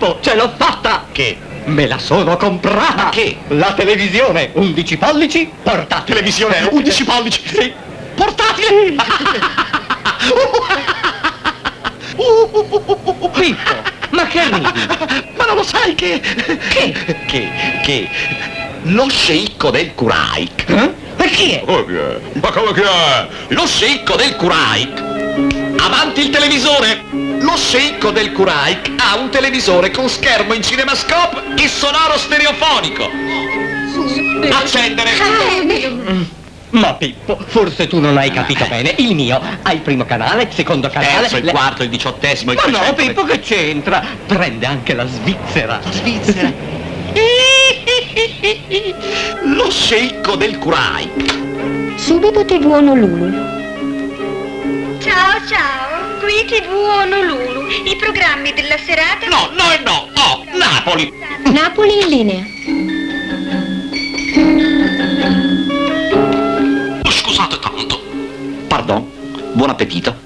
Pippo, ce l'ho fatta! Che? Me la sono comprata! Ma che? La televisione, 11 pollici, portatile! Televisione, 11 pollici? Sì! Portatile! Pippo, ma che ridi? Ma non lo sai che... Che lo sceicco del Kuraik. E chi è? Ma come che è? Lo sceicco del Kuraik. Avanti il televisore! Lo sceicco del Kuraik ha un televisore con schermo in cinemascope e sonoro stereofonico. Accendere! Ma Pippo, forse tu non hai capito bene. Il mio ha il primo canale, secondo canale... Terzo, il quarto, il 18°, il Ma no, 300. Pippo, che c'entra? Prende anche la Svizzera. La Svizzera. Lo sceicco del Kuraik. Subito TV Honolulu. Ciao, ciao, qui TV Honolulu, i programmi della serata... No, no e no. Oh, Napoli. Napoli in linea. Scusate tanto. Pardon. Buon appetito.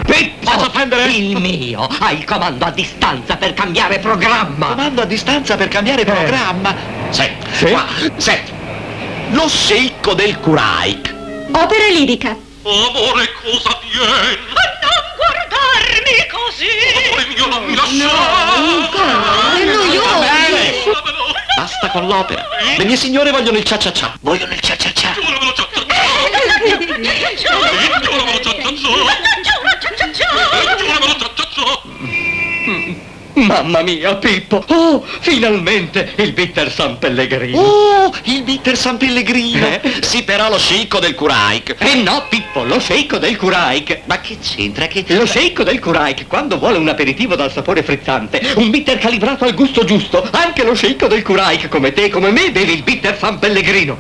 Pippo! Faccia prendere? Il mio ha il comando a distanza per cambiare programma. Comando a distanza per cambiare programma. Senti, Sì? qua, senti. Lo sceicco del Kuraik. Opera lirica. Amore, cosa viene? Non guardarmi così! Amore mio, non mi lasciare! È noioso. Bene. Basta con l'opera. Le mie signore vogliono il cia-cia-cia. Vogliono il cia-cia-cia. Mamma mia, Pippo! Oh, finalmente il bitter San Pellegrino! Oh, il bitter San Pellegrino. Sì, però lo sceicco del Kuraik. E no, Pippo, lo sceicco del Kuraik! Ma che c'entra? Che... Lo sceicco del Kuraik, quando vuole un aperitivo dal sapore frizzante, un bitter calibrato al gusto giusto, anche lo sceicco del Kuraik, come te e come me, beve il bitter San Pellegrino!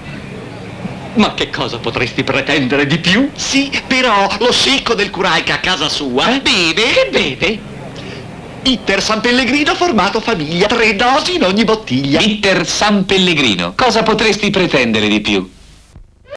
Ma che cosa potresti pretendere di più? Sì, però lo sceicco del Kuraik a casa sua beve... Che beve? Bitter San Pellegrino formato famiglia, 3 dosi in ogni bottiglia. Bitter San Pellegrino, cosa potresti pretendere di più?